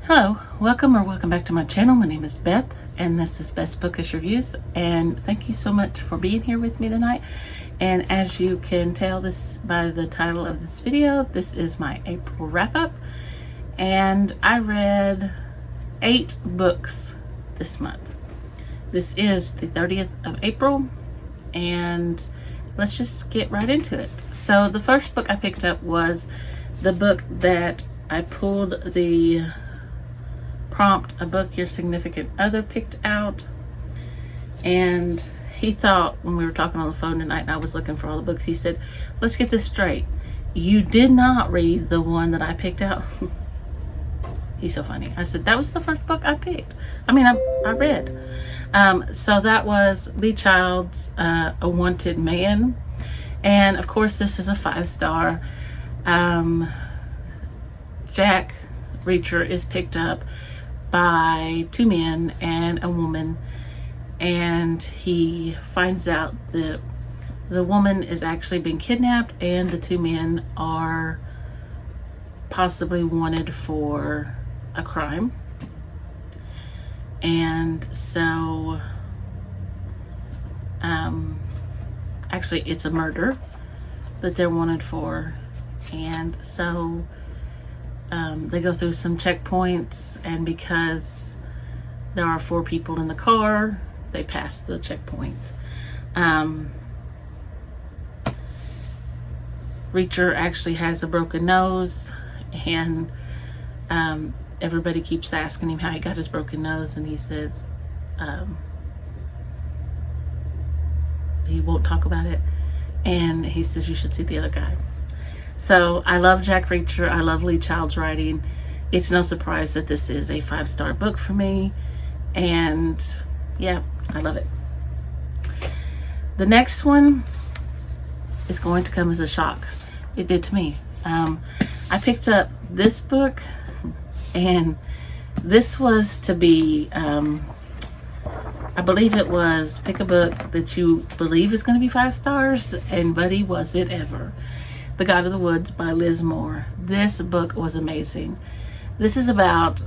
Hello, welcome back to my channel. My name is Beth and this is Best Bookish Reviews, and thank you so much for being here with me tonight. And as you can tell this by the title of this video, this is my April wrap-up, and I read 8 books this month. This is the 30th of April, and let's just get right into it. So the first book I picked up was the book that I pulled the prompt, a book your significant other picked out, and he thought, when we were talking on the phone tonight and I was looking for all the books, he said, let's get this straight, you did not read the one that I picked out. He's so funny. I said, that was the first book I picked. I read. So that was Lee Child's A Wanted Man, and of course this is a 5-star. Jack Reacher is picked up by 2 men and a woman, and he finds out that the woman is actually been kidnapped and the 2 men are possibly wanted for a crime. And so actually it's a murder that they're wanted for, and so they go through some checkpoints, and because there are 4 people in the car, they pass the checkpoints. Reacher actually has a broken nose, and everybody keeps asking him how he got his broken nose, and he says he won't talk about it, and he says you should see the other guy. So I love Jack Reacher. I love Lee Child's writing. It's no surprise that this is a 5-star book for me, and yeah, I love it. The next one is going to come as a shock. It did to me. I picked up this book, and this was to be I believe it was pick a book that you believe is going to be 5 stars, and buddy, was it ever. The God of the Woods by Liz Moore. This book was amazing. This is about,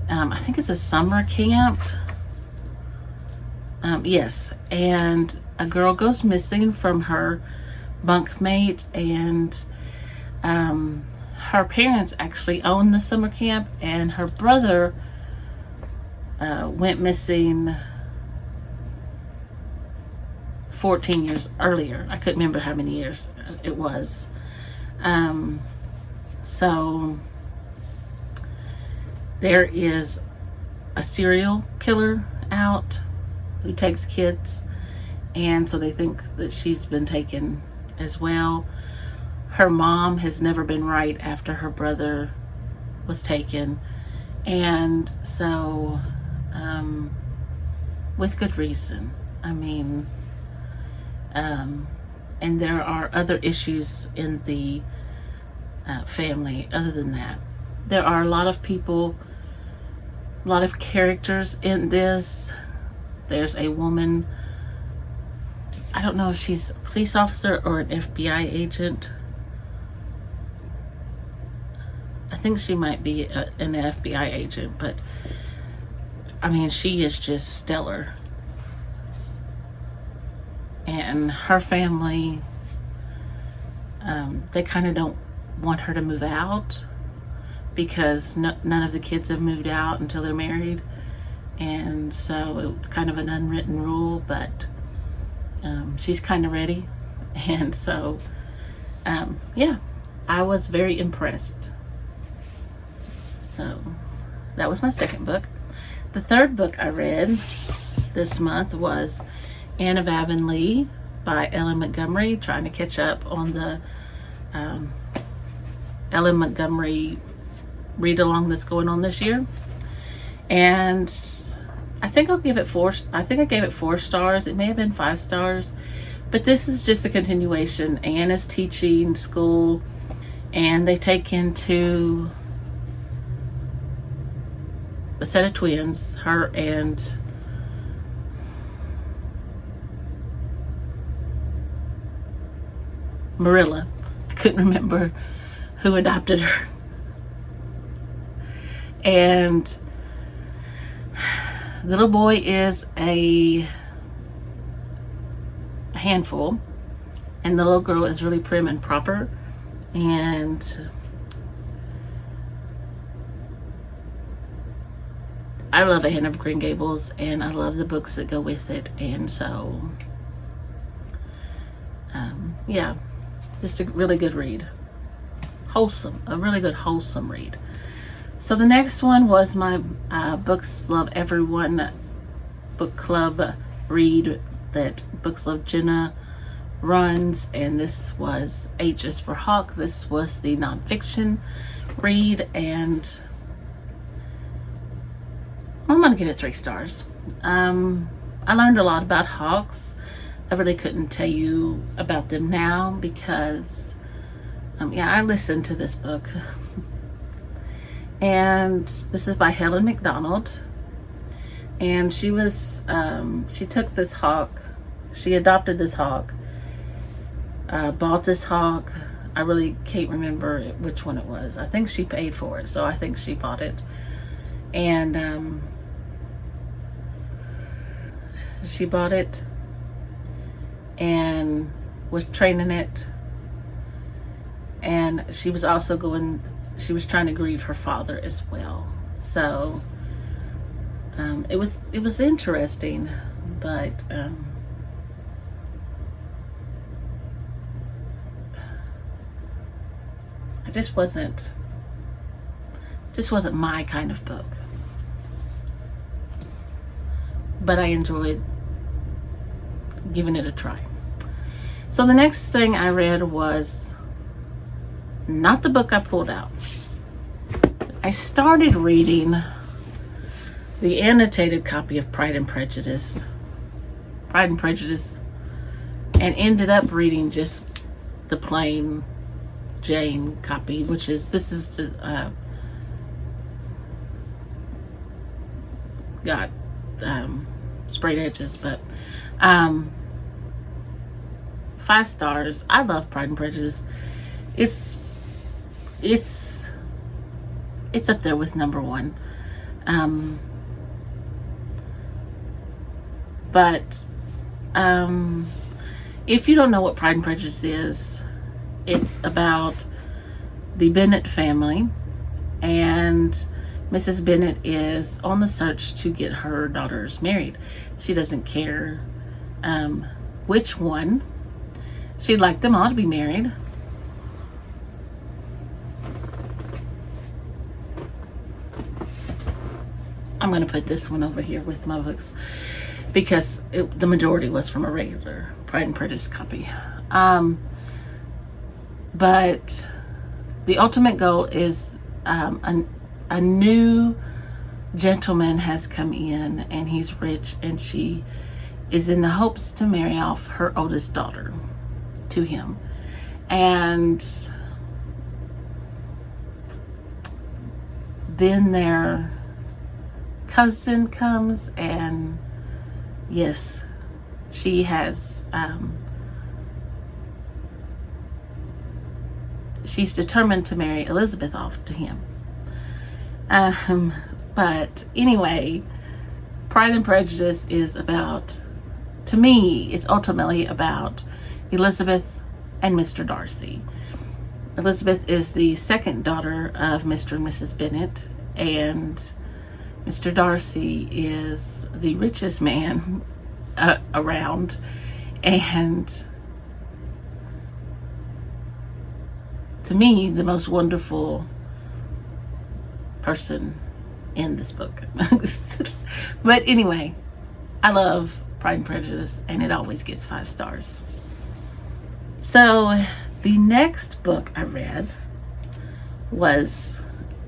I think it's a summer camp. Yes, and a girl goes missing from her bunkmate, and her parents actually own the summer camp, and her brother went missing 14 years earlier. I couldn't remember how many years it was. So there is a serial killer out who takes kids, and so they think that she's been taken as well. Her mom has never been right after her brother was taken, and so with good reason. And there are other issues in the family other than that. There are a lot of people, a lot of characters in this. There's a woman, I don't know if she's a police officer or an FBI agent. I think she might be an FBI agent, but she is just stellar. And her family, they kind of don't want her to move out because none of the kids have moved out until they're married, and so it's kind of an unwritten rule, but she's kind of ready. And so yeah, I was very impressed. So that was my second book. The third book I read this month was Anne of Avonlea by Ellen Montgomery, trying to catch up on the Ellen Montgomery read along that's going on this year. And I think I gave it 4 stars. It may have been 5 stars, but this is just a continuation. Anne is teaching school, and they take into a set of twins, her and Marilla. I couldn't remember who adopted her. And the little boy is a handful, and the little girl is really prim and proper. And I love Anne of Green Gables, and I love the books that go with it. And so, yeah, just a really good read. A really good wholesome read. So the next one was my Books Love Everyone book club read that Books Love Jenna runs, and this was H is for Hawk. This was the nonfiction read, and I'm gonna give it 3 stars. I learned a lot about hawks. I really couldn't tell you about them now because I listened to this book. And this is by Helen McDonald, and she took this hawk, she adopted this hawk, bought this hawk. I really can't remember which one it was. I think she paid for it, so I think she bought it. And she bought it and was training it, and she was trying to grieve her father as well. So it was interesting, but it just wasn't my kind of book. But I enjoyed giving it a try. So the next thing I read was not the book I pulled out. I started reading the annotated copy of Pride and Prejudice, and ended up reading just the plain Jane copy, this is got sprayed edges, but 5 stars. I love Pride and Prejudice. It's up there with number 1. But if you don't know what Pride and Prejudice is, it's about the Bennet family, and Mrs. Bennet is on the search to get her daughters married. She doesn't care which one. She'd like them all to be married. I'm going to put this one over here with my books because the majority was from a regular Pride and Prejudice copy. But the ultimate goal is a new gentleman has come in, and he's rich, and she is in the hopes to marry off her oldest daughter to him. And then their cousin comes, and yes, she has she's determined to marry Elizabeth off to him. But anyway, Pride and Prejudice is about, to me, it's ultimately about Elizabeth and Mr. Darcy. Elizabeth is the second daughter of Mr. and Mrs. Bennet, and Mr. Darcy is the richest man around, and to me, the most wonderful person in this book. But anyway, I love Pride and Prejudice, and it always gets 5 stars. So the next book I read was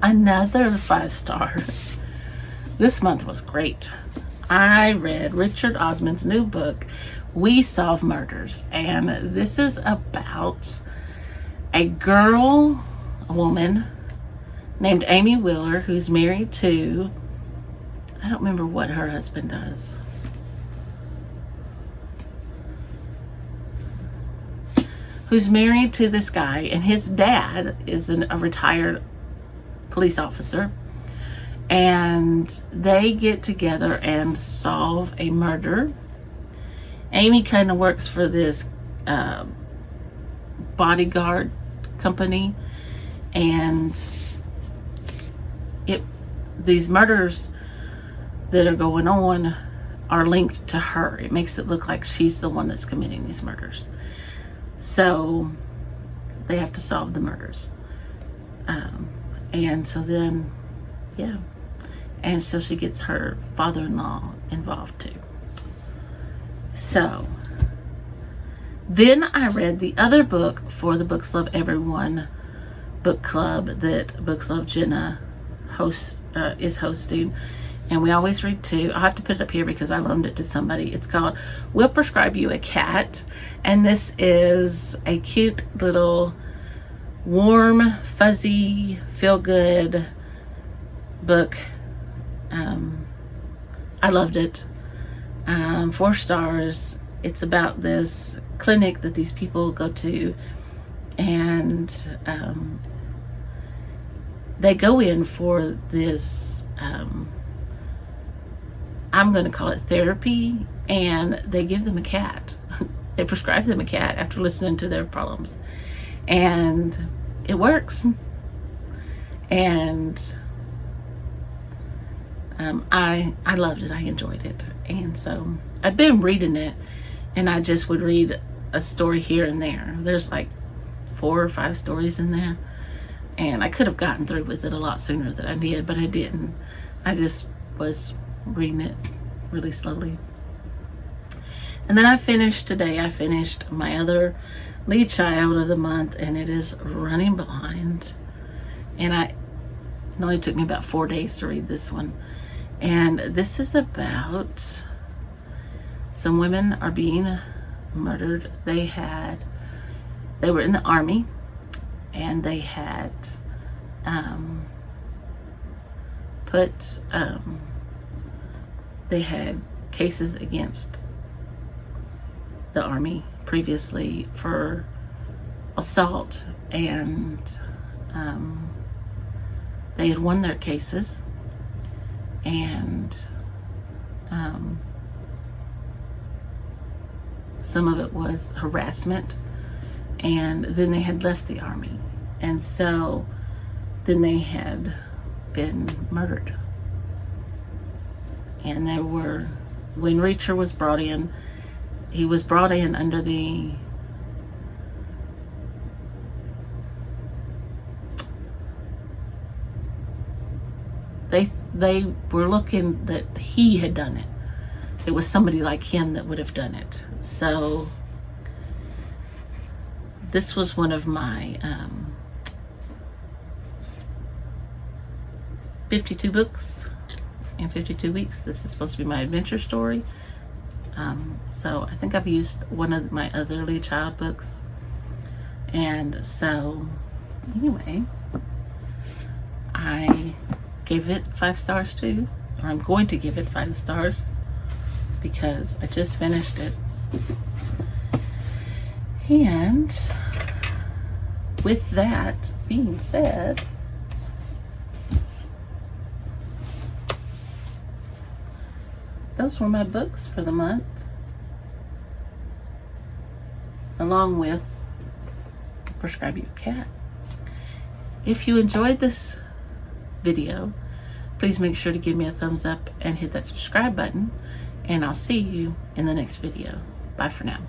another 5 star. This month was great. I read Richard Osman's new book, We Solve Murders, and this is about a woman named Amy Wheeler, who's married to, I don't remember what her husband does. Who's married to this guy, and his dad is a retired police officer, and they get together and solve a murder. Amy kind of works for this bodyguard company, and these murders that are going on are linked to her. It makes it look like she's the one that's committing these murders. So they have to solve the murders. And so then, yeah. And so she gets her father-in-law involved too. So then I read the other book for the Books Love Everyone book club that Books Love Jenna is hosting, and we always read two. I'll have to put it up here because I loaned it to somebody. It's called We'll Prescribe You a Cat, and this is a cute little warm, fuzzy, feel-good book. I loved it. 4 stars. It's about this clinic that these people go to, and they go in for this, I'm going to call it therapy, and they give them a cat. They prescribe them a cat after listening to their problems, and it works. And I loved it. I enjoyed it. And so I'd been reading it, and I just would read a story here and there. There's like 4 or 5 stories in there, and I could have gotten through with it a lot sooner than I did, but I didn't. I just was reading it really slowly. And then I finished my other lead child of the month, and it is Running Blind. And it only took me about 4 days to read this one. And this is about some women are being murdered. They were in the army, and they had they had cases against the army previously for assault, and they had won their cases, and some of it was harassment, and then they had left the army, and so then they had been murdered. And when Reacher was brought in, he was brought in under they were looking that he had done it. It was somebody like him that would have done it. So this was one of my 52 books in 52 weeks. This is supposed to be my adventure story. So I think I've used one of my other lead child books. And so anyway, I gave it 5 stars too, or I'm going to give it 5 stars because I just finished it. And with that being said, those were my books for the month, along with Prescribe You a Cat. If you enjoyed this video, please make sure to give me a thumbs up and hit that subscribe button, and I'll see you in the next video. Bye for now.